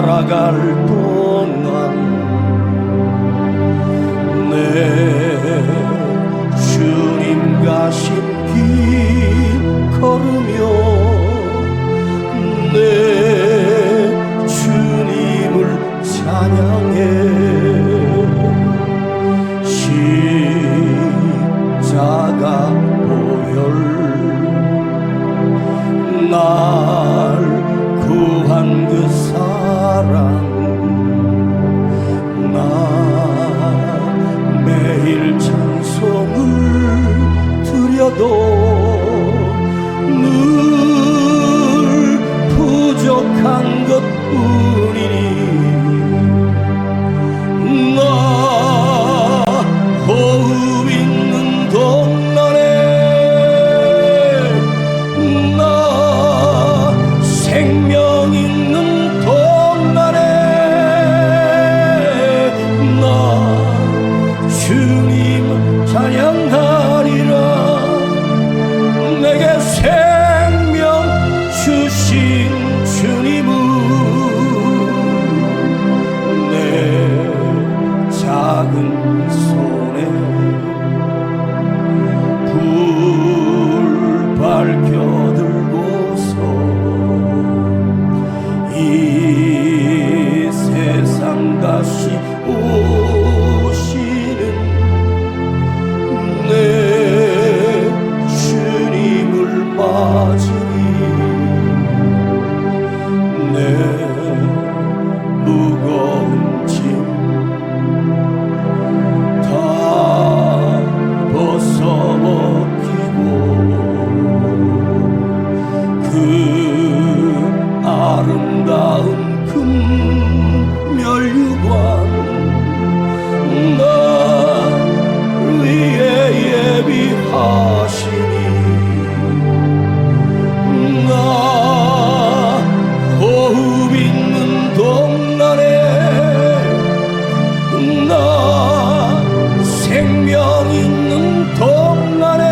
살아갈 동안 내 주님과 심기 걸으며 내 주님을 찬양해 십자가 보혈 날 구한 그 사랑 나 매일 찬송을 드려도 늘 부족한 것뿐이니 나 호흡 있는 동안에 나 생명 있는 동안에 나 주님 찬양하리라 내게 생명 주신 주님은 내 작은 손에 불 밝혀 들고서 이 세상 다시 오시는 내 주님을 맞으니 내 무거운 짐 다 벗어벗기고 그 아름다운 금면류관 나 위에 예비하시니 나 호흡 있는 동안에 나 생명 있는 동안에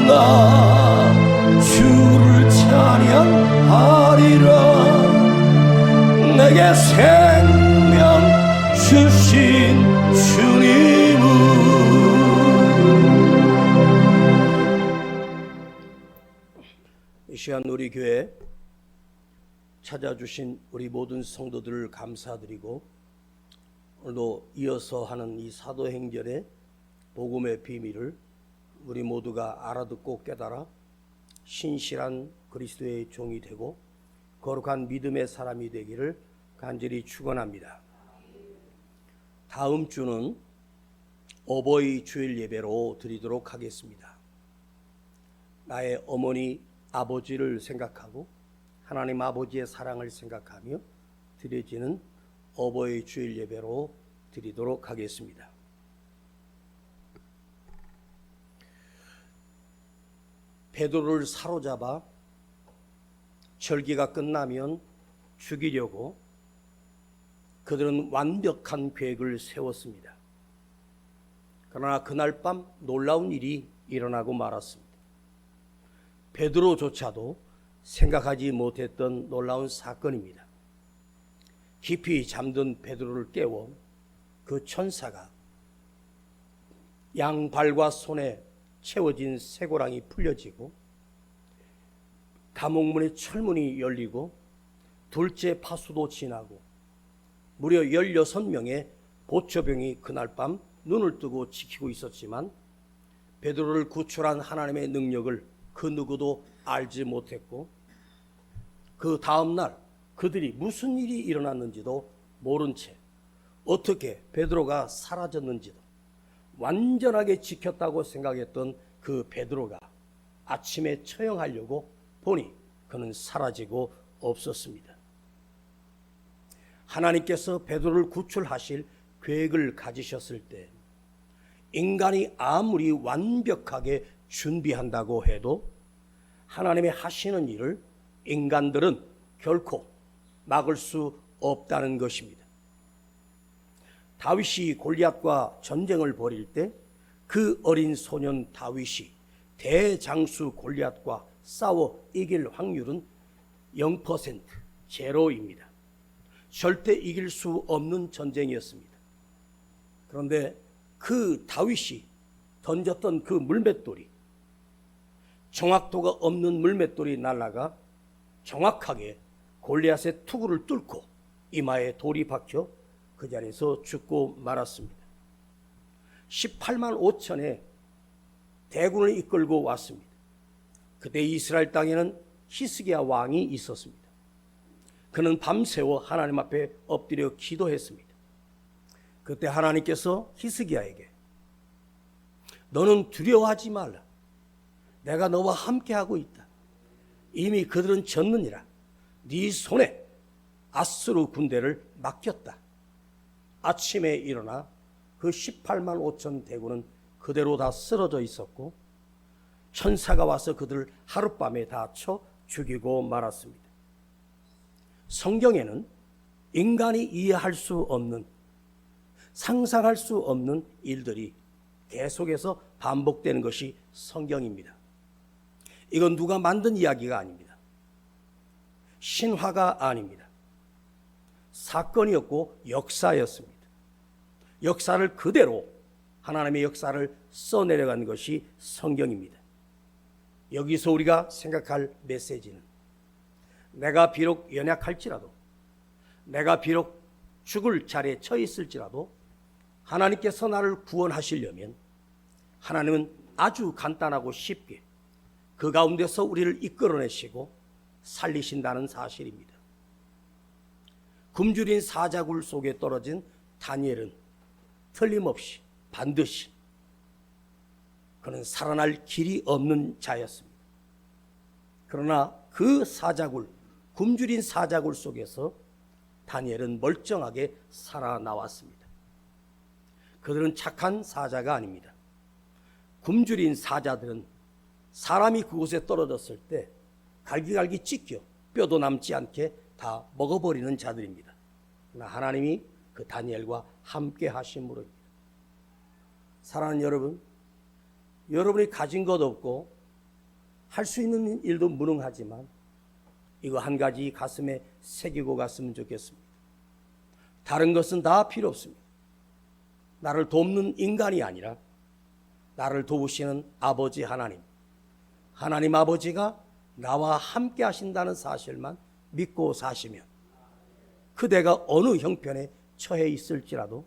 나 주를 찬양하리라 내게 생명 주신 주님은 이 시간 우리 교회 찾아주신 우리 모든 성도들을 감사드리고 오늘도 이어서 하는 이 사도행전의 복음의 비밀을 우리 모두가 알아듣고 깨달아 신실한 그리스도의 종이 되고 거룩한 믿음의 사람이 되기를 간절히 축원합니다. 다음 주는 어버이 주일 예배로 드리도록 하겠습니다. 나의 어머니 아버지를 생각하고 하나님 아버지의 사랑을 생각하며 드려지는 어버이 주일 예배로 드리도록 하겠습니다. 베드로를 사로잡아 절기가 끝나면 죽이려고 그들은 완벽한 계획을 세웠습니다. 그러나 그날 밤 놀라운 일이 일어나고 말았습니다. 베드로조차도 생각하지 못했던 놀라운 사건입니다. 깊이 잠든 베드로를 깨워 그 천사가 양발과 손에 채워진 쇠고랑이 풀려지고 감옥문의 철문이 열리고 둘째 파수도 지나고 무려 16명의 보초병이 그날 밤 눈을 뜨고 지키고 있었지만 베드로를 구출한 하나님의 능력을 그 누구도 알지 못했고 그 다음날 그들이 무슨 일이 일어났는지도 모른 채 어떻게 베드로가 사라졌는지도 완전하게 지켰다고 생각했던 그 베드로가 아침에 처형하려고 보니 그는 사라지고 없었습니다. 하나님께서 베드로를 구출하실 계획을 가지셨을 때 인간이 아무리 완벽하게 준비한다고 해도 하나님의 하시는 일을 인간들은 결코 막을 수 없다는 것입니다. 다윗이 골리앗과 전쟁을 벌일 때 그 어린 소년 다윗이 대장수 골리앗과 싸워 이길 확률은 0%, 제로입니다. 절대 이길 수 없는 전쟁이었습니다. 그런데 그 다윗이 던졌던 그 물맷돌이, 정확도가 없는 물맷돌이 날아가 정확하게 골리앗의 투구를 뚫고 이마에 돌이 박혀 그 자리에서 죽고 말았습니다. 18만 5천의 대군을 이끌고 왔습니다. 그때 이스라엘 땅에는 히스기야 왕이 있었습니다. 그는 밤새워 하나님 앞에 엎드려 기도했습니다. 그때 하나님께서 히스기야에게 너는 두려워하지 말라. 내가 너와 함께하고 있다. 이미 그들은 졌느니라. 네 손에 아수르 군대를 맡겼다. 아침에 일어나 그 18만 5천 대군은 그대로 다 쓰러져 있었고 천사가 와서 그들을 하룻밤에 다 쳐 죽이고 말았습니다. 성경에는 인간이 이해할 수 없는, 상상할 수 없는 일들이 계속해서 반복되는 것이 성경입니다. 이건 누가 만든 이야기가 아닙니다. 신화가 아닙니다. 사건이었고 역사였습니다. 역사를 그대로 하나님의 역사를 써내려간 것이 성경입니다. 여기서 우리가 생각할 메시지는 내가 비록 연약할지라도, 내가 비록 죽을 자리에 처해 있을지라도 하나님께서 나를 구원하시려면 하나님은 아주 간단하고 쉽게 그 가운데서 우리를 이끌어내시고 살리신다는 사실입니다. 굶주린 사자굴 속에 떨어진 다니엘은 틀림없이 반드시 그는 살아날 길이 없는 자였습니다. 그러나 그 사자굴, 굶주린 사자굴 속에서 다니엘은 멀쩡하게 살아나왔습니다. 그들은 착한 사자가 아닙니다. 굶주린 사자들은 사람이 그곳에 떨어졌을 때 갈기갈기 찢겨 뼈도 남지 않게 다 먹어버리는 자들입니다. 그러나 하나님이 그 다니엘과 함께 하심으로입니다. 사랑하는 여러분, 여러분이 가진 것 없고 할 수 있는 일도 무능하지만 이거 한 가지 가슴에 새기고 갔으면 좋겠습니다. 다른 것은 다 필요 없습니다. 나를 돕는 인간이 아니라 나를 도우시는 아버지 하나님, 하나님 아버지가 나와 함께 하신다는 사실만 믿고 사시면 그대가 어느 형편에 처해 있을지라도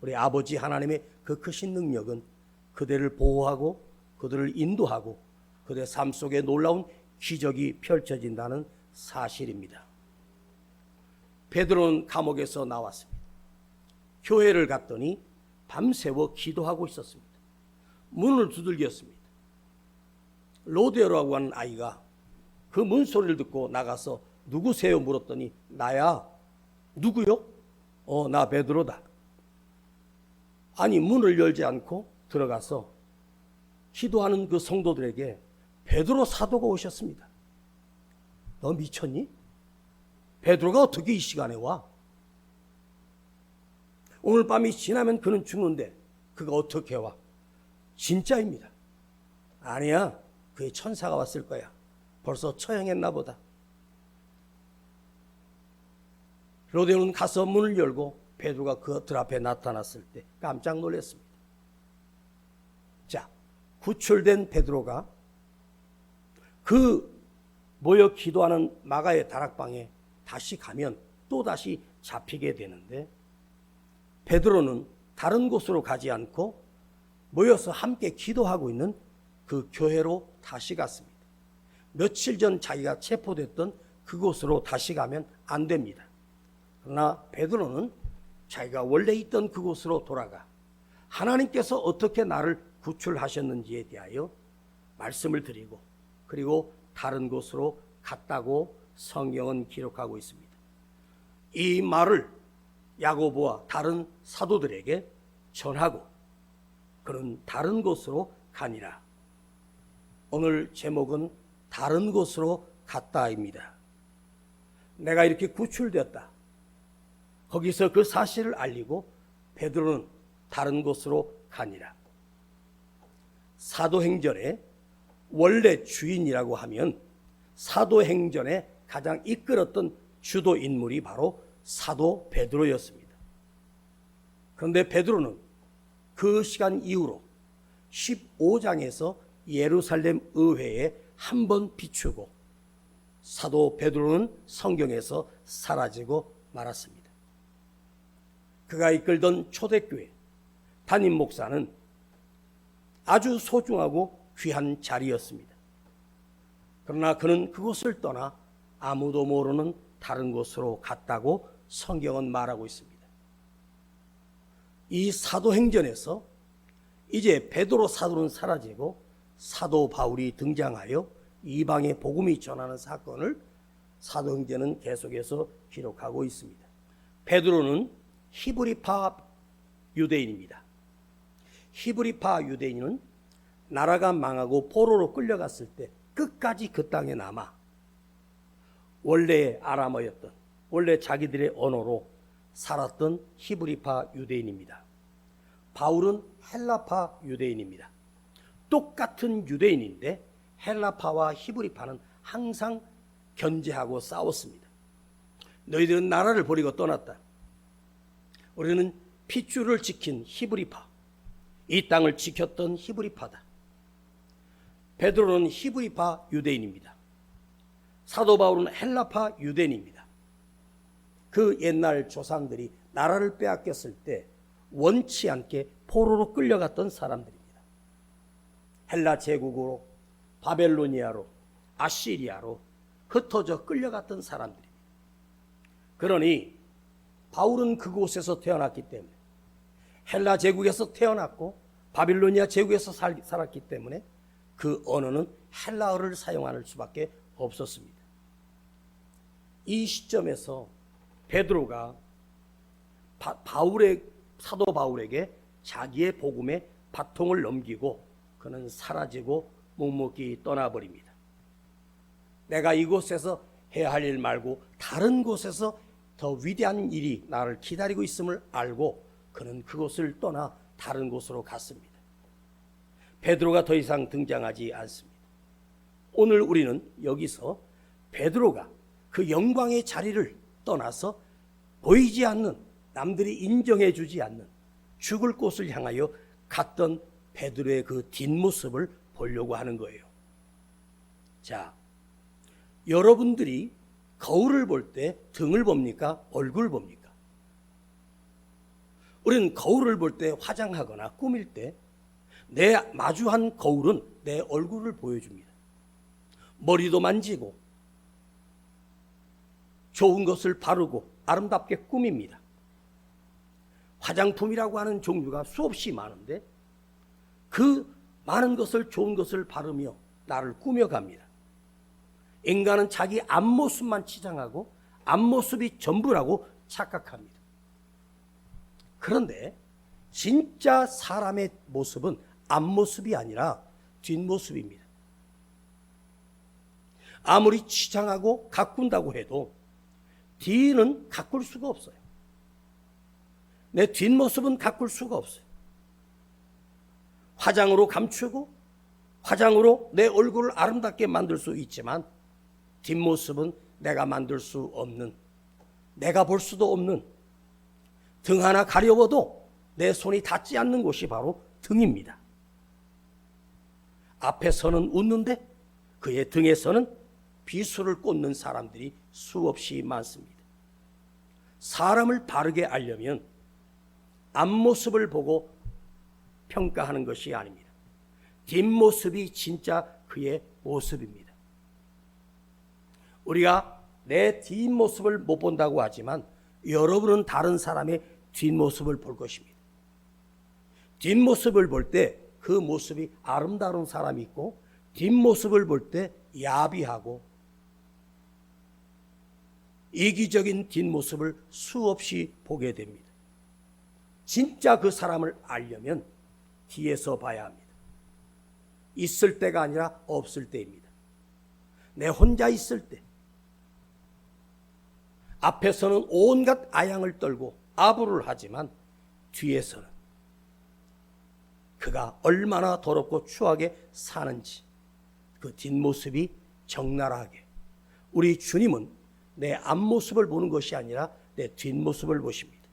우리 아버지 하나님의 그 크신 능력은 그대를 보호하고 그들을 인도하고 그대 삶 속에 놀라운 기적이 펼쳐진다는 사실입니다. 베드로는 감옥에서 나왔습니다. 교회를 갔더니 밤새워 기도하고 있었습니다. 문을 두들겼습니다. 로데오라고 하는 아이가 그 문소리를 듣고 나가서 누구세요? 물었더니 나야. 누구요? 나 베드로다. 아니 문을 열지 않고 들어가서 기도하는 그 성도들에게 베드로 사도가 오셨습니다. 너 미쳤니? 베드로가 어떻게 이 시간에 와? 오늘 밤이 지나면 그는 죽는데 그가 어떻게 와? 진짜입니다. 아니야, 그의 천사가 왔을 거야. 벌써 처형했나 보다. 로데오는 가서 문을 열고 베드로가 그들 앞에 나타났을 때 깜짝 놀랐습니다. 자, 구출된 베드로가 그 모여 기도하는 마가의 다락방에 다시 가면 또다시 잡히게 되는데 베드로는 다른 곳으로 가지 않고 모여서 함께 기도하고 있는 그 교회로 다시 갔습니다. 며칠 전 자기가 체포됐던 그곳으로 다시 가면 안 됩니다. 그러나 베드로는 자기가 원래 있던 그곳으로 돌아가 하나님께서 어떻게 나를 구출하셨는지에 대하여 말씀을 드리고 그리고 다른 곳으로 갔다고 성경은 기록하고 있습니다. 이 말을 야고보와 다른 사도들에게 전하고 그는 다른 곳으로 가니라. 오늘 제목은 다른 곳으로 갔다입니다. 내가 이렇게 구출되었다. 거기서 그 사실을 알리고 베드로는 다른 곳으로 가니라. 사도행전의 원래 주인이라고 하면 사도행전에 가장 이끌었던 주도 인물이 바로 사도 베드로였습니다. 그런데 베드로는 그 시간 이후로 15장에서 예루살렘 의회에 한 번 비추고 사도 베드로는 성경에서 사라지고 말았습니다. 그가 이끌던 초대교회 담임 목사는 아주 소중하고 귀한 자리였습니다. 그러나 그는 그곳을 떠나 아무도 모르는 다른 곳으로 갔다고 성경은 말하고 있습니다. 이 사도행전에서 이제 베드로 사도는 사라지고 사도 바울이 등장하여 이방의 복음이 전하는 사건을 사도행전은 계속해서 기록하고 있습니다. 베드로는 히브리파 유대인입니다. 히브리파 유대인은 나라가 망하고 포로로 끌려갔을 때 끝까지 그 땅에 남아 원래 아람어였던, 원래 자기들의 언어로 살았던 히브리파 유대인입니다. 바울은 헬라파 유대인입니다. 똑같은 유대인인데 헬라파와 히브리파는 항상 견제하고 싸웠습니다. 너희들은 나라를 버리고 떠났다. 우리는 핏줄을 지킨 히브리파, 이 땅을 지켰던 히브리파다. 베드로는 히브리파 유대인입니다. 사도 바울은 헬라파 유대인입니다. 그 옛날 조상들이 나라를 빼앗겼을 때 원치 않게 포로로 끌려갔던 사람들입니다. 헬라 제국으로, 바벨로니아로, 아시리아로 흩어져 끌려갔던 사람들입니다. 그러니 바울은 그곳에서 태어났기 때문에, 헬라 제국에서 태어났고 바빌로니아 제국에서 살았기 때문에 그 언어는 헬라어를 사용할 수밖에 없었습니다. 이 시점에서 베드로가 사도 바울에게 자기의 복음의 바통을 넘기고 그는 사라지고 묵묵히 떠나버립니다. 내가 이곳에서 해야 할 일 말고 다른 곳에서 더 위대한 일이 나를 기다리고 있음을 알고 그는 그곳을 떠나 다른 곳으로 갔습니다. 베드로가 더 이상 등장하지 않습니다. 오늘 우리는 여기서 베드로가 그 영광의 자리를 떠나서 보이지 않는, 남들이 인정해 주지 않는 죽을 곳을 향하여 갔던 베드로의 그 뒷모습을 보려고 하는 거예요. 자, 여러분들이 거울을 볼 때 등을 봅니까? 얼굴을 봅니까? 우리는 거울을 볼 때, 화장하거나 꾸밀 때 내 마주한 거울은 내 얼굴을 보여줍니다. 머리도 만지고 좋은 것을 바르고 아름답게 꾸밉니다. 화장품이라고 하는 종류가 수없이 많은데 그 많은 것을, 좋은 것을 바르며 나를 꾸며갑니다. 인간은 자기 앞모습만 치장하고 앞모습이 전부라고 착각합니다. 그런데 진짜 사람의 모습은 앞모습이 아니라 뒷모습입니다. 아무리 치장하고 가꾼다고 해도 뒤는 가꿀 수가 없어요. 내 뒷모습은 가꿀 수가 없어요. 화장으로 감추고 화장으로 내 얼굴을 아름답게 만들 수 있지만 뒷모습은 내가 만들 수 없는, 내가 볼 수도 없는, 등 하나 가려워도 내 손이 닿지 않는 곳이 바로 등입니다. 앞에서는 웃는데 그의 등에서는 비수를 꽂는 사람들이 수없이 많습니다. 사람을 바르게 알려면 앞모습을 보고 평가하는 것이 아닙니다. 뒷모습이 진짜 그의 모습입니다. 우리가 내 뒷모습을 못 본다고 하지만 여러분은 다른 사람의 뒷모습을 볼 것입니다. 뒷모습을 볼 때 그 모습이 아름다운 사람이 있고 뒷모습을 볼 때 야비하고 이기적인 뒷모습을 수없이 보게 됩니다. 진짜 그 사람을 알려면 뒤에서 봐야 합니다. 있을 때가 아니라 없을 때입니다. 내 혼자 있을 때 앞에서는 온갖 아양을 떨고 아부를 하지만 뒤에서는 그가 얼마나 더럽고 추하게 사는지 그 뒷모습이 적나라하게, 우리 주님은 내 앞모습을 보는 것이 아니라 내 뒷모습을 보십니다.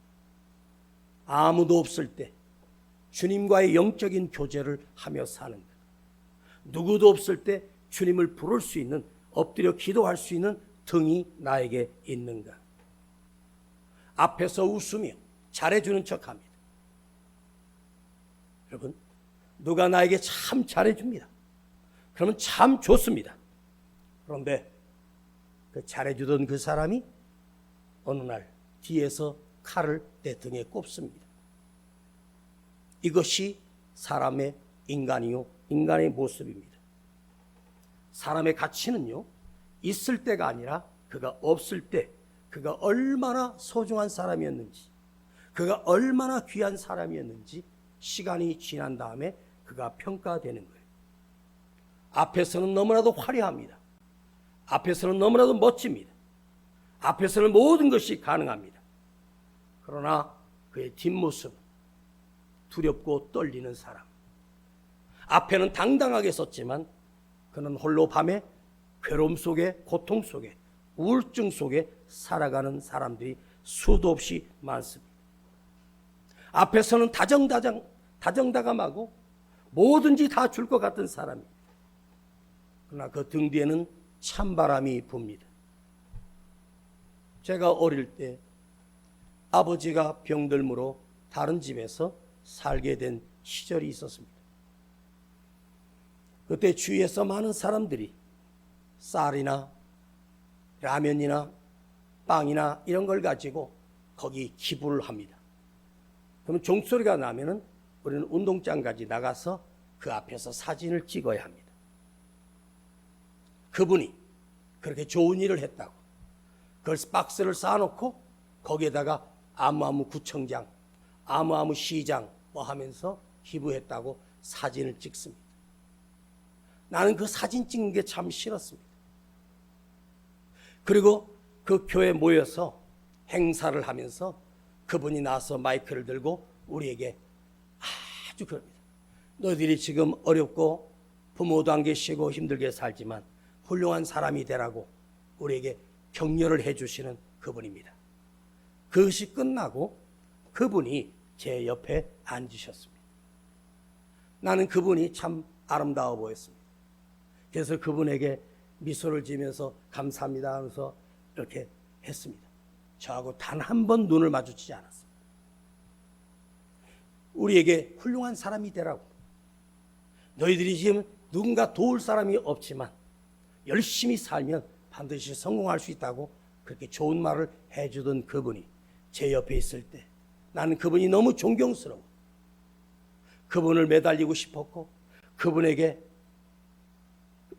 아무도 없을 때 주님과의 영적인 교제를 하며 사는 것. 누구도 없을 때 주님을 부를 수 있는, 엎드려 기도할 수 있는 등이 나에게 있는가. 앞에서 웃으며 잘해주는 척합니다. 여러분, 누가 나에게 참 잘해줍니다. 그러면 참 좋습니다. 그런데 그 잘해주던 그 사람이 어느 날 뒤에서 칼을 내 등에 꼽습니다. 이것이 사람의 인간의 모습입니다. 사람의 가치는요, 있을 때가 아니라 그가 없을 때 그가 얼마나 소중한 사람이었는지, 그가 얼마나 귀한 사람이었는지 시간이 지난 다음에 그가 평가되는 거예요. 앞에서는 너무나도 화려합니다. 앞에서는 너무나도 멋집니다. 앞에서는 모든 것이 가능합니다. 그러나 그의 뒷모습은 두렵고 떨리는 사람. 앞에는 당당하게 섰지만 그는 홀로 밤에 괴로움 속에, 고통 속에, 우울증 속에 살아가는 사람들이 수도 없이 많습니다. 앞에서는 다정다감하고 뭐든지 다 줄 것 같은 사람입니다. 그러나 그 등 뒤에는 찬바람이 붑니다. 제가 어릴 때 아버지가 병들므로 다른 집에서 살게 된 시절이 있었습니다. 그때 주위에서 많은 사람들이 쌀이나 라면이나 빵이나 이런 걸 가지고 거기 기부를 합니다. 그러면 종소리가 나면은 우리는 운동장까지 나가서 그 앞에서 사진을 찍어야 합니다. 그분이 그렇게 좋은 일을 했다고 그걸 박스를 쌓아놓고 거기에다가 아무아무 구청장, 아무아무 시장 뭐 하면서 기부했다고 사진을 찍습니다. 나는 그 사진 찍는 게 참 싫었습니다. 그리고 그 교회에 모여서 행사를 하면서 그분이 나와서 마이크를 들고 우리에게 아주 그럽니다. 너희들이 지금 어렵고 부모도 안 계시고 힘들게 살지만 훌륭한 사람이 되라고 우리에게 격려를 해주시는 그분입니다. 그것이 끝나고 그분이 제 옆에 앉으셨습니다. 나는 그분이 참 아름다워 보였습니다. 그래서 그분에게 미소를 지으면서 감사합니다 하면서 이렇게 했습니다. 저하고 단 한 번 눈을 마주치지 않았습니다. 우리에게 훌륭한 사람이 되라고, 너희들이 지금 누군가 도울 사람이 없지만 열심히 살면 반드시 성공할 수 있다고 그렇게 좋은 말을 해주던 그분이 제 옆에 있을 때 나는 그분이 너무 존경스러워 그분을 매달리고 싶었고 그분에게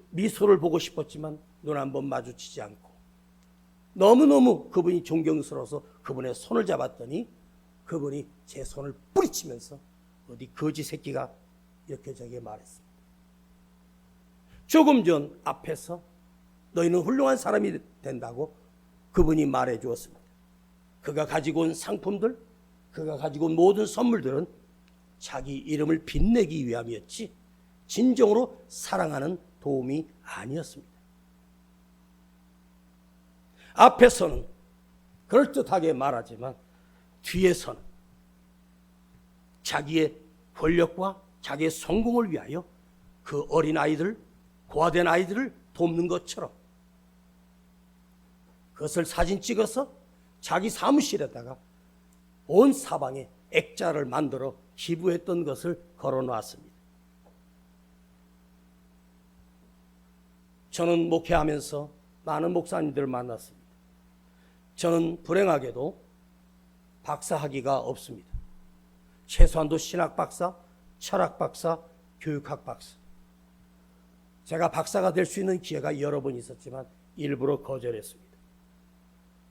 미소를 보고 싶었지만 눈 한번 마주치지 않고 너무너무 그분이 존경스러워서 그분의 손을 잡았더니 그분이 제 손을 뿌리치면서 어디 거지 새끼가 이렇게 저에게 말했습니다. 조금 전 앞에서 너희는 훌륭한 사람이 된다고 그분이 말해 주었습니다. 그가 가지고 온 상품들, 그가 가지고 온 모든 선물들은 자기 이름을 빛내기 위함이었지 진정으로 사랑하는 도움이 아니었습니다. 앞에서는 그럴듯하게 말하지만 뒤에서는 자기의 권력과 자기의 성공을 위하여 그 어린 아이들, 고아된 아이들을 돕는 것처럼 그것을 사진 찍어서 자기 사무실에다가 온 사방에 액자를 만들어 기부했던 것을 걸어놨습니다. 저는 목회하면서 많은 목사님들을 만났습니다. 저는 불행하게도 박사 학위가 없습니다. 최소한도 신학 박사, 철학 박사, 교육학 박사. 제가 박사가 될 수 있는 기회가 여러 번 있었지만 일부러 거절했습니다.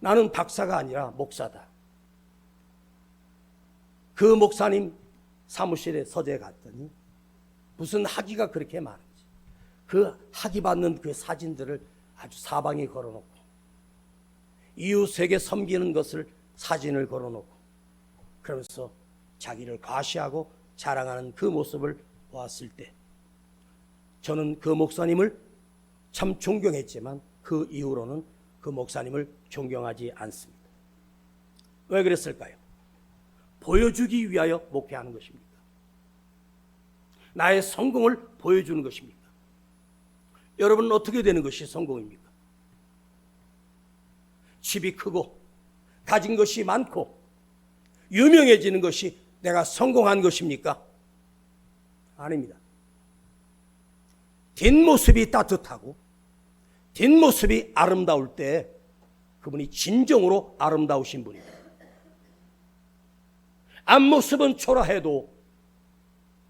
나는 박사가 아니라 목사다. 그 목사님 사무실에 서재 갔더니 무슨 학위가 그렇게 많은지 그 학위 받는 그 사진들을 아주 사방에 걸어놓고 이웃에게 섬기는 것을 사진을 걸어놓고 그러면서 자기를 과시하고 자랑하는 그 모습을 보았을 때 저는 그 목사님을 참 존경했지만 그 이후로는 그 목사님을 존경하지 않습니다. 왜 그랬을까요? 보여주기 위하여 목회하는 것입니까? 나의 성공을 보여주는 것입니까? 여러분은 어떻게 되는 것이 성공입니까? 집이 크고 가진 것이 많고 유명해지는 것이 내가 성공한 것입니까? 아닙니다. 뒷모습이 따뜻하고 뒷모습이 아름다울 때 그분이 진정으로 아름다우신 분입니다. 앞모습은 초라해도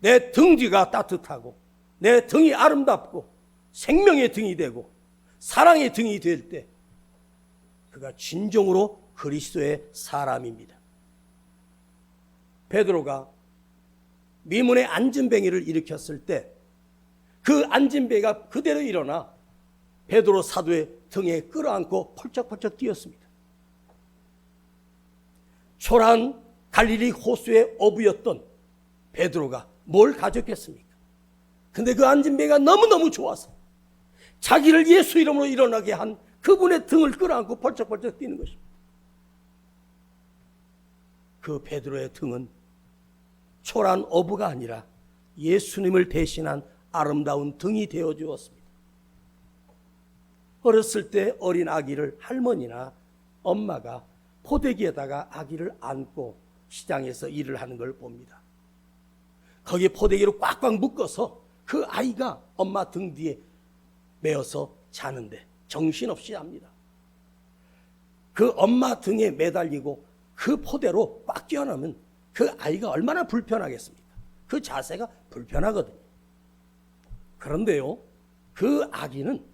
내 등 뒤가 따뜻하고 내 등이 아름답고 생명의 등이 되고 사랑의 등이 될 때 그가 진정으로 그리스도의 사람입니다. 베드로가 미문의 안진뱅이를 일으켰을 때 그 안진뱅이가 그대로 일어나 베드로 사도의 등에 끌어안고 펄쩍펄쩍 뛰었습니다. 초라한 갈릴리 호수의 어부였던 베드로가 뭘 가졌겠습니까? 근데 그 안진뱅이가 너무너무 좋아서 자기를 예수 이름으로 일어나게 한 그분의 등을 끌어안고 펄쩍펄쩍 뛰는 것입니다. 그 베드로의 등은 초라한 어부가 아니라 예수님을 대신한 아름다운 등이 되어 주었습니다. 어렸을 때 어린 아기를 할머니나 엄마가 포대기에다가 아기를 안고 시장에서 일을 하는 걸 봅니다. 거기에 포대기로 꽉꽉 묶어서 그 아이가 엄마 등 뒤에 메어서 자는데 정신없이 잡니다. 그 엄마 등에 매달리고 그 포대로 꽉 끼워넣으면 그 아이가 얼마나 불편하겠습니까? 그 자세가 불편하거든요. 그런데요, 그 아기는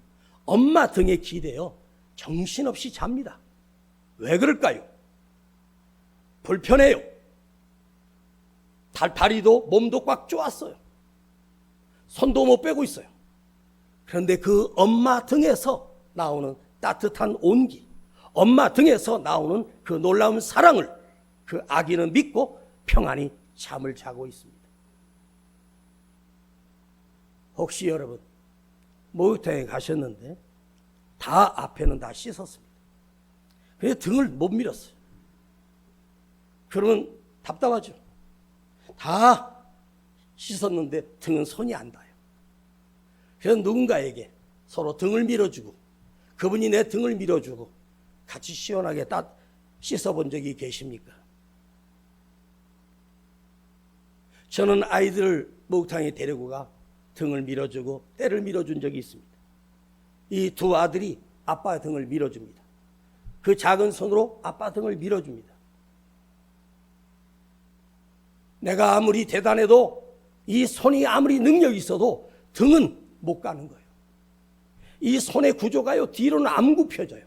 엄마 등에 기대어 정신없이 잡니다. 왜 그럴까요? 불편해요. 다리도 몸도 꽉 조았어요. 손도 못 빼고 있어요. 그런데 그 엄마 등에서 나오는 따뜻한 온기, 엄마 등에서 나오는 그 놀라운 사랑을 그 아기는 믿고 평안히 잠을 자고 있습니다. 혹시 여러분 목욕탕에 가셨는데 다 앞에는 다 씻었습니다. 그래서 등을 못 밀었어요. 그러면 답답하죠. 다 씻었는데 등은 손이 안 닿아요. 그래서 누군가에게 서로 등을 밀어주고 그분이 내 등을 밀어주고 같이 시원하게 씻어본 적이 계십니까? 저는 아이들을 목욕탕에 데리고 가 등을 밀어주고 때를 밀어준 적이 있습니다. 이 두 아들이 아빠 등을 밀어줍니다. 그 작은 손으로 아빠 등을 밀어줍니다. 내가 아무리 대단해도 이 손이 아무리 능력이 있어도 등은 못 가는 거예요. 이 손의 구조가요, 뒤로는 안 굽혀져요.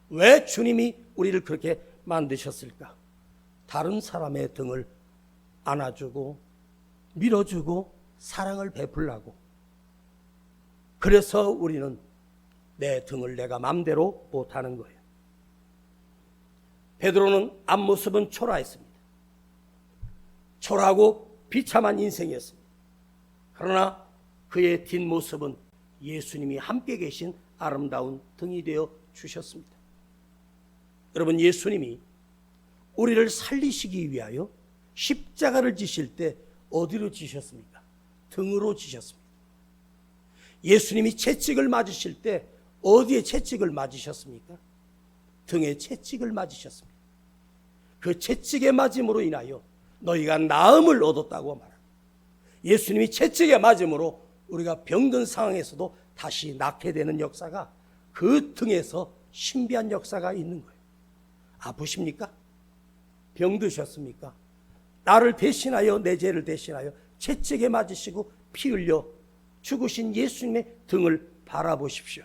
왜 주님이 우리를 그렇게 만드셨을까? 다른 사람의 등을 안아주고 밀어주고 사랑을 베풀라고. 그래서 우리는 내 등을 내가 맘대로 못하는 거예요. 베드로는 앞모습은 초라했습니다. 초라하고 비참한 인생이었습니다. 그러나 그의 뒷모습은 예수님이 함께 계신 아름다운 등이 되어 주셨습니다. 여러분, 예수님이 우리를 살리시기 위하여 십자가를 지실 때 어디로 지셨습니까? 등으로 지셨습니다. 예수님이 채찍을 맞으실 때 어디에 채찍을 맞으셨습니까? 등에 채찍을 맞으셨습니다. 그 채찍에 맞음으로 인하여 너희가 나음을 얻었다고 말합니다. 예수님이 채찍에 맞음으로 우리가 병든 상황에서도 다시 낫게 되는 역사가 그 등에서 신비한 역사가 있는 거예요. 아프십니까? 병드셨습니까? 나를 대신하여 내 죄를 대신하여 채찍에 맞으시고 피 흘려 죽으신 예수님의 등을 바라보십시오.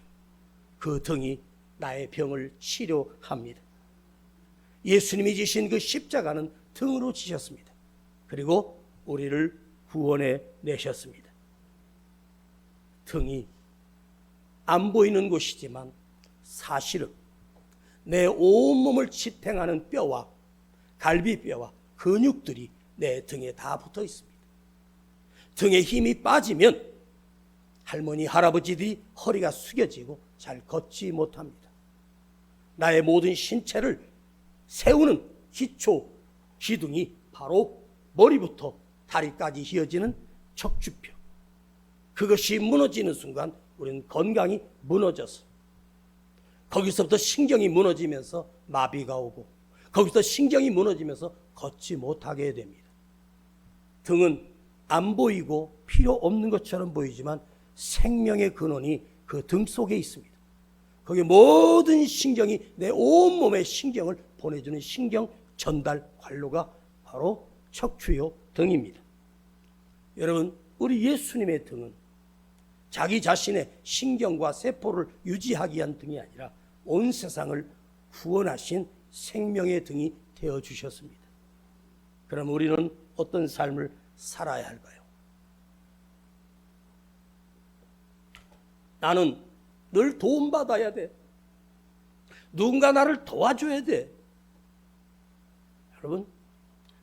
그 등이 나의 병을 치료합니다. 예수님이 지신 그 십자가는 등으로 지셨습니다. 그리고 우리를 구원해 내셨습니다. 등이 안 보이는 곳이지만 사실은 내 온몸을 지탱하는 뼈와 갈비뼈와 근육들이 내 등에 다 붙어 있습니다. 등에 힘이 빠지면 할머니, 할아버지들이 허리가 숙여지고 잘 걷지 못합니다. 나의 모든 신체를 세우는 기초 기둥이 바로 머리부터 다리까지 이어지는 척추뼈. 그것이 무너지는 순간 우리는 건강이 무너져서, 거기서부터 신경이 무너지면서 마비가 오고, 거기서 신경이 무너지면서 걷지 못하게 됩니다. 등은 안 보이고 필요 없는 것처럼 보이지만 생명의 근원이 그 등 속에 있습니다. 거기 모든 신경이, 내 온몸의 신경을 보내주는 신경 전달 관로가 바로 척추요 등입니다. 여러분, 우리 예수님의 등은 자기 자신의 신경과 세포를 유지하기 위한 등이 아니라 온 세상을 구원하신 생명의 등이 되어주셨습니다. 그럼 우리는 어떤 삶을 살아야 할까요? 나는 늘 도움받아야 돼. 누군가 나를 도와줘야 돼. 여러분,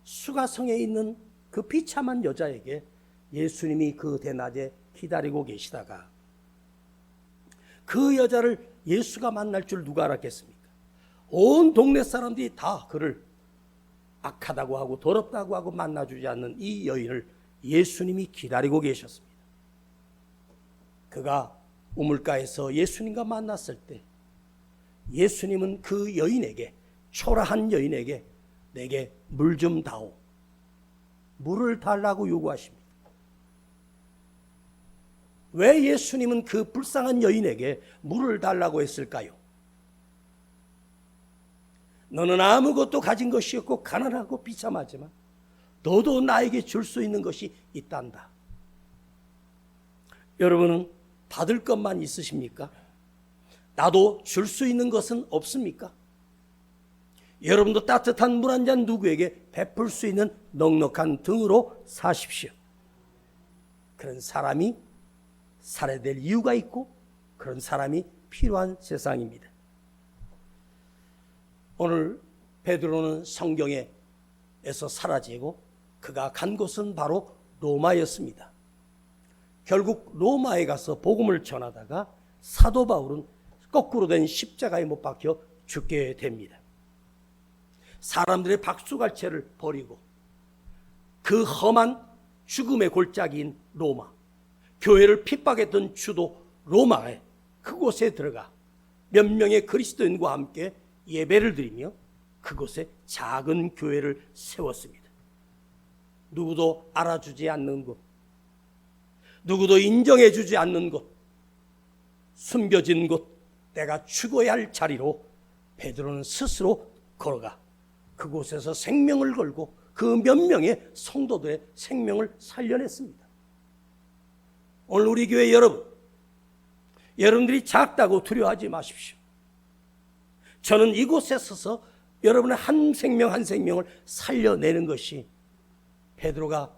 수가성에 있는 그 비참한 여자에게 예수님이 그 대낮에 기다리고 계시다가 그 여자를 예수가 만날 줄 누가 알았겠습니까? 온 동네 사람들이 다 그를 악하다고 하고 더럽다고 하고 만나주지 않는 이 여인을 예수님이 기다리고 계셨습니다. 그가 우물가에서 예수님과 만났을 때 예수님은 그 여인에게, 초라한 여인에게 내게 물 좀 다오, 물을 달라고 요구하십니다. 왜 예수님은 그 불쌍한 여인에게 물을 달라고 했을까요? 너는 아무것도 가진 것이 없고 가난하고 비참하지만 너도 나에게 줄 수 있는 것이 있단다. 여러분은 받을 것만 있으십니까? 나도 줄 수 있는 것은 없습니까? 여러분도 따뜻한 물 한 잔 누구에게 베풀 수 있는 넉넉한 등으로 사십시오. 그런 사람이 살아야 될 이유가 있고 그런 사람이 필요한 세상입니다. 오늘 베드로는 성경에서 사라지고 그가 간 곳은 바로 로마였습니다. 결국 로마에 가서 복음을 전하다가 사도 바울은 거꾸로 된 십자가에 못 박혀 죽게 됩니다. 사람들의 박수갈채를 버리고 그 험한 죽음의 골짜기인 로마, 교회를 핍박했던 주도 로마에, 그곳에 들어가 몇 명의 그리스도인과 함께 예배를 드리며 그곳에 작은 교회를 세웠습니다. 누구도 알아주지 않는 곳, 누구도 인정해주지 않는 곳, 숨겨진 곳, 내가 죽어야 할 자리로 베드로는 스스로 걸어가 그곳에서 생명을 걸고 그 몇 명의 성도들의 생명을 살려냈습니다. 오늘 우리 교회 여러분, 여러분들이 작다고 두려워하지 마십시오. 저는 이곳에 서서 여러분의 한 생명 한 생명을 살려내는 것이 베드로가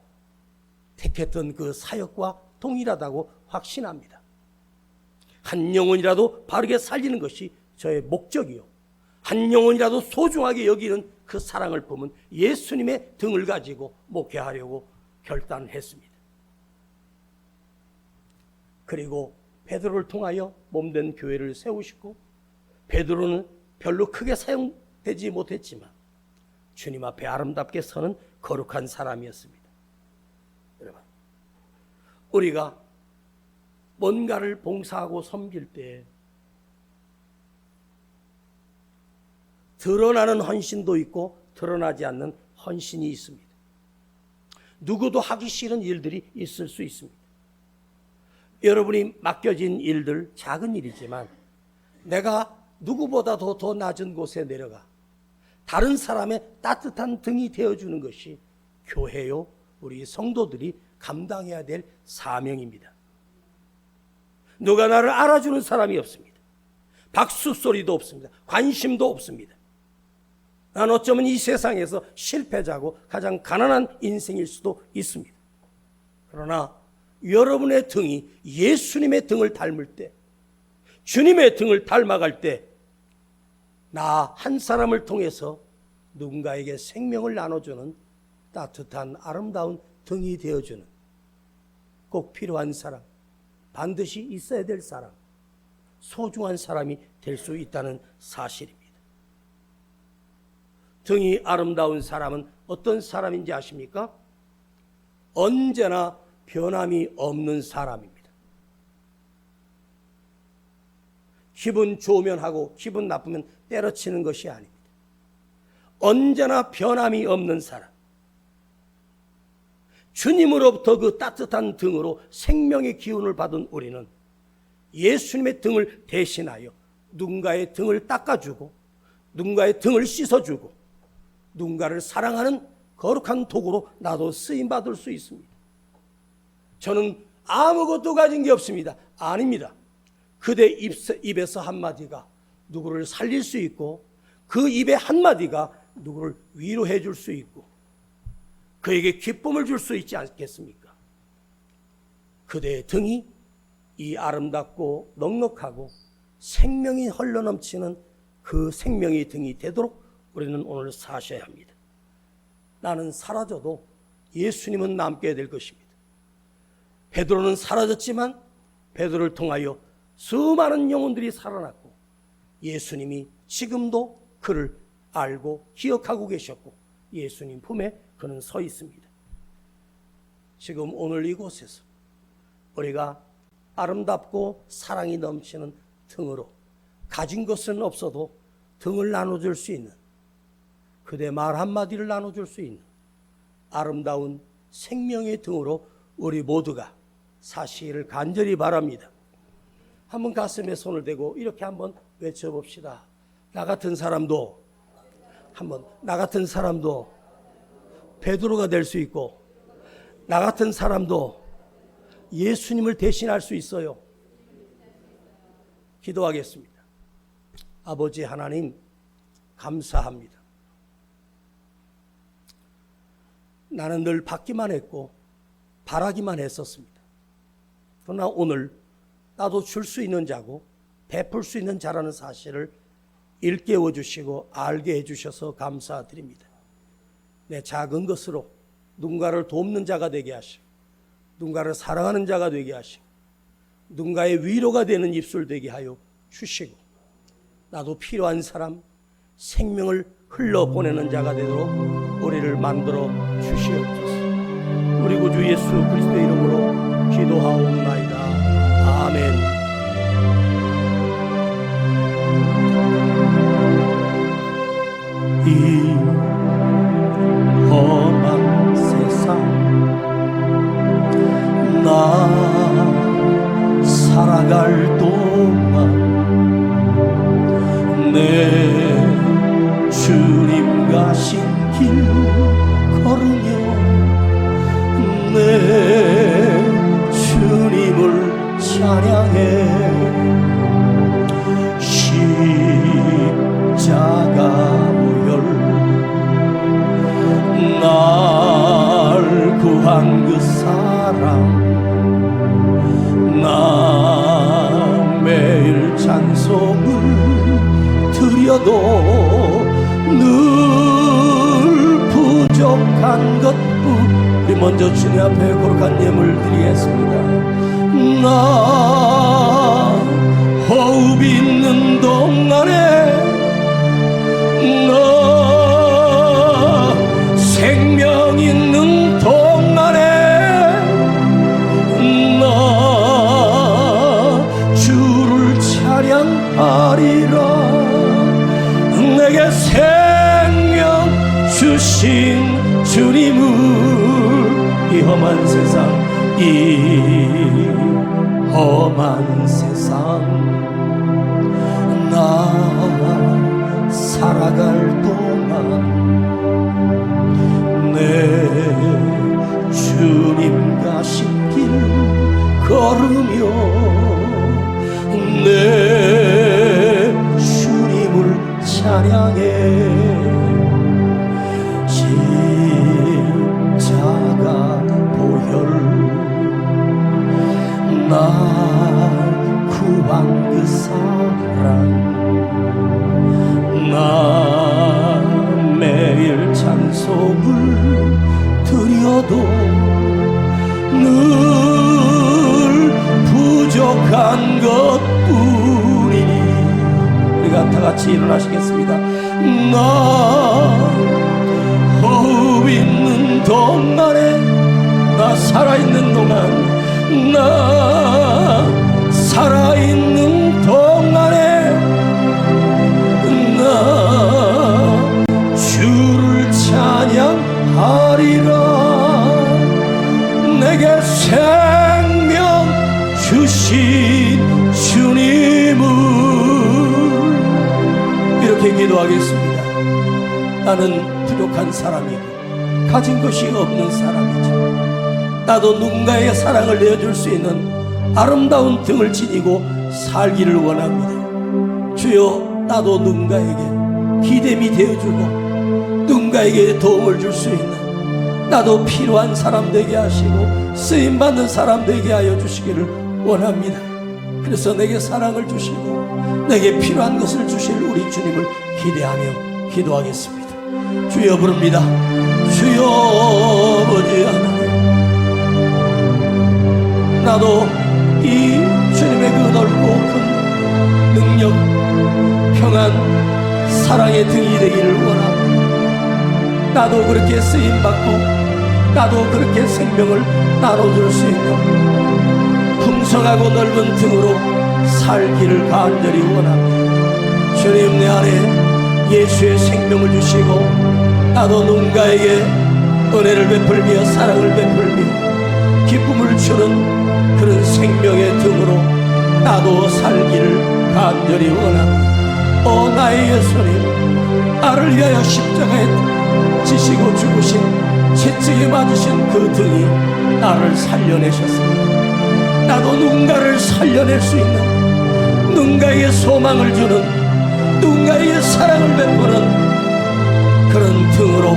택했던 그 사역과 동일하다고 확신합니다. 한 영혼이라도 바르게 살리는 것이 저의 목적이요, 한 영혼이라도 소중하게 여기는 그 사랑을 품은 예수님의 등을 가지고 목회하려고 결단했습니다. 그리고 베드로를 통하여 몸된 교회를 세우시고, 베드로는 별로 크게 사용되지 못했지만 주님 앞에 아름답게 서는 거룩한 사람이었습니다. 여러분, 우리가 뭔가를 봉사하고 섬길 때 드러나는 헌신도 있고 드러나지 않는 헌신이 있습니다. 누구도 하기 싫은 일들이 있을 수 있습니다. 여러분이 맡겨진 일들, 작은 일이지만 내가 누구보다도 더 낮은 곳에 내려가 다른 사람의 따뜻한 등이 되어주는 것이 교회요, 우리 성도들이 감당해야 될 사명입니다. 누가 나를 알아주는 사람이 없습니다. 박수 소리도 없습니다. 관심도 없습니다. 난 어쩌면 이 세상에서 실패자고 가장 가난한 인생일 수도 있습니다. 그러나 여러분의 등이 예수님의 등을 닮을 때, 주님의 등을 닮아갈 때, 나 한 사람을 통해서 누군가에게 생명을 나눠주는 따뜻한 아름다운 등이 되어주는, 꼭 필요한 사람, 반드시 있어야 될 사람, 소중한 사람이 될 수 있다는 사실입니다. 등이 아름다운 사람은 어떤 사람인지 아십니까? 언제나 변함이 없는 사람입니다. 기분 좋으면 하고 기분 나쁘면 때려치는 것이 아닙니다. 언제나 변함이 없는 사람. 주님으로부터 그 따뜻한 등으로 생명의 기운을 받은 우리는 예수님의 등을 대신하여 누군가의 등을 닦아주고 누군가의 등을 씻어주고 누군가를 사랑하는 거룩한 도구로 나도 쓰임받을 수 있습니다. 저는 아무것도 가진 게 없습니다. 아닙니다. 그대 입에서 한마디가 누구를 살릴 수 있고 그 입의 한마디가 누구를 위로해 줄 수 있고 그에게 기쁨을 줄 수 있지 않겠습니까? 그대의 등이 이 아름답고 넉넉하고 생명이 흘러넘치는 그 생명의 등이 되도록 우리는 오늘 사셔야 합니다. 나는 사라져도 예수님은 남게 될 것입니다. 베드로는 사라졌지만 베드로를 통하여 수많은 영혼들이 살아났고 예수님이 지금도 그를 알고 기억하고 계셨고 예수님 품에 그는 서 있습니다. 지금 오늘 이곳에서 우리가 아름답고 사랑이 넘치는 등으로 가진 것은 없어도 등을 나눠줄 수 있는 그대 말 한마디를 나눠줄 수 있는 아름다운 생명의 등으로 우리 모두가 사시기를 간절히 바랍니다. 한번 가슴에 손을 대고 이렇게 한번 외쳐봅시다. 나 같은 사람도 한번 나 같은 사람도 베드로가 될 수 있고 나 같은 사람도 예수님을 대신할 수 있어요. 기도하겠습니다. 아버지 하나님 감사합니다. 나는 늘 받기만 했고 바라기만 했었습니다. 그러나 오늘 나도 줄 수 있는 자고 베풀 수 있는 자라는 사실을 일깨워 주시고 알게 해주셔서 감사드립니다. 내 작은 것으로 누군가를 돕는 자가 되게 하시고 누군가를 사랑하는 자가 되게 하시고 누군가의 위로가 되는 입술 되게 하여 주시고 나도 필요한 사람 생명을 흘러보내는 자가 되도록 우리를 만들어 주시옵소서. 우리 구주 예수 그리스도의 이름으로 기도하옵나이다. 아멘. 이 험한 세상 나 살아갈 동안 내 주님 가신 길 걸으며 내 주님을 찬양해 십자가 날 구한 그 사랑 나 매일 찬송을 드려도 늘 부족한 것뿐 우리 먼저 주님 앞에 거룩한 예물 드리겠습니다. 나 호흡 있는 동안에 생명 있는 동안에 나 주를 찬양하리라. 내게 생명 주신 주님을 이 험한 세상 이 험한 세상 나 살아갈 동안 내 주님 가신 길 걸으며 내 주님을 찬양해 십자가 보혈 날 구한 그 사랑 나 매일 찬송을 드려도 늘 부족한 것뿐이니 우리가 다 같이 일어나시겠습니다. 나 동안에, 나 살아있는 동안, 나 살아있는 동안에 나 주를 찬양하리라. 내게 생명 주신 주님을. 이렇게 기도하겠습니다. 나는 부족한 사람이고 가진 것이 없는 사람이지. 나도 누군가에게 사랑을 내어줄 수 있는 아름다운 등을 지니고 살기를 원합니다. 주여, 나도 누군가에게 기댐이 되어주고 누군가에게 도움을 줄 수 있는, 나도 필요한 사람 되게 하시고 쓰임받는 사람 되게 하여 주시기를 원합니다. 그래서 내게 사랑을 주시고 내게 필요한 것을 주실 우리 주님을 기대하며 기도하겠습니다. 주여 부릅니다. 주여 아버지 하나님, 나도 이 주님의 그 넓고 큰 능력, 평안, 사랑의 등이 되기를 원합니다. 나도 그렇게 쓰임받고 나도 그렇게 생명을 나눠줄 수 있는 풍성하고 넓은 등으로 살기를 간절히 원합니다. 주님, 내 안에 예수의 생명을 주시고 나도 누군가에게 은혜를 베풀며 사랑을 베풀며 기쁨을 주는 그런 생명의 등으로 나도 살기를 간절히 원합니다. 오 나의 예수님, 나를 위하여 십자가에 지시고 죽으신 채찍에 맞으신 그 등이 나를 살려내셨습니다. 나도 누군가를 살려낼 수 있는, 누군가에게 소망을 주는, 누군가에게 사랑을 베푸는 그런 등으로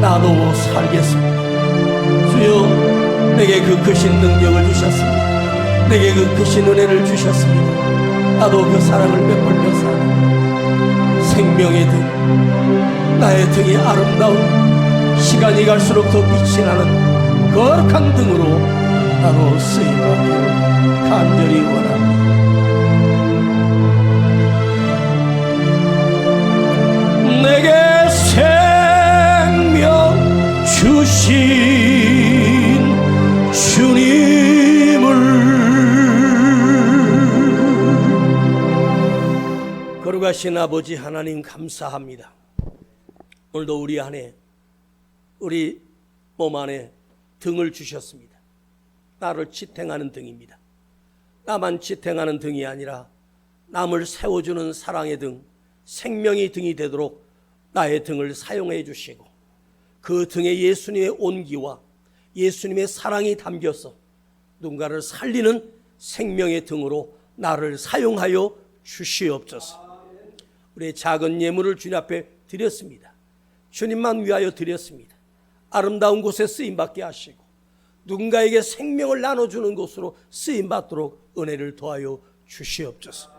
나도 살겠습니다. 주여, 내게 그 크신 능력을 주셨습니다. 내게 그 크신 은혜를 주셨습니다. 나도 그 사랑을 베풀며 사는 생명의 등, 나의 등이 아름다운, 시간이 갈수록 더 빛이 나는 거룩한 등으로 나도 쓰임받기를 간절히 원합니다. 내게 생명 주신 주님을. 거룩하신 아버지 하나님, 감사합니다. 오늘도 우리 안에, 우리 몸 안에 등을 주셨습니다. 나를 지탱하는 등입니다. 나만 지탱하는 등이 아니라 남을 세워주는 사랑의 등, 생명의 등이 되도록 나의 등을 사용해 주시고 그 등에 예수님의 온기와 예수님의 사랑이 담겨서 누군가를 살리는 생명의 등으로 나를 사용하여 주시옵소서. 우리의 작은 예물을 주님 앞에 드렸습니다. 주님만 위하여 드렸습니다. 아름다운 곳에 쓰임받게 하시고 누군가에게 생명을 나눠주는 곳으로 쓰임받도록 은혜를 더하여 주시옵소서.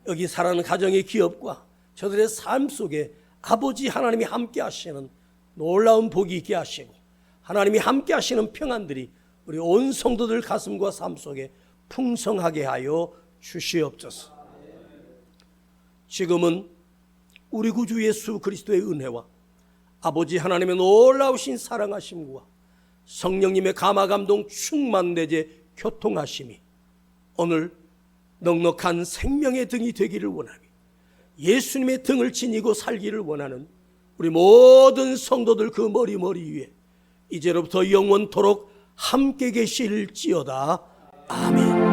여기 살아가는 가정의 기업과 저들의 삶 속에 아버지 하나님이 함께 하시는 놀라운 복이 있게 하시고 하나님이 함께 하시는 평안들이 우리 온 성도들 가슴과 삶 속에 풍성하게 하여 주시옵소서. 지금은 우리 구주 예수 그리스도의 은혜와 아버지 하나님의 놀라우신 사랑하심과 성령님의 감화감동 충만내재 교통하심이 오늘 넉넉한 생명의 등이 되기를 원하며 예수님의 등을 지니고 살기를 원하는 우리 모든 성도들 그 머리 위에 이제로부터 영원토록 함께 계실지어다. 아멘.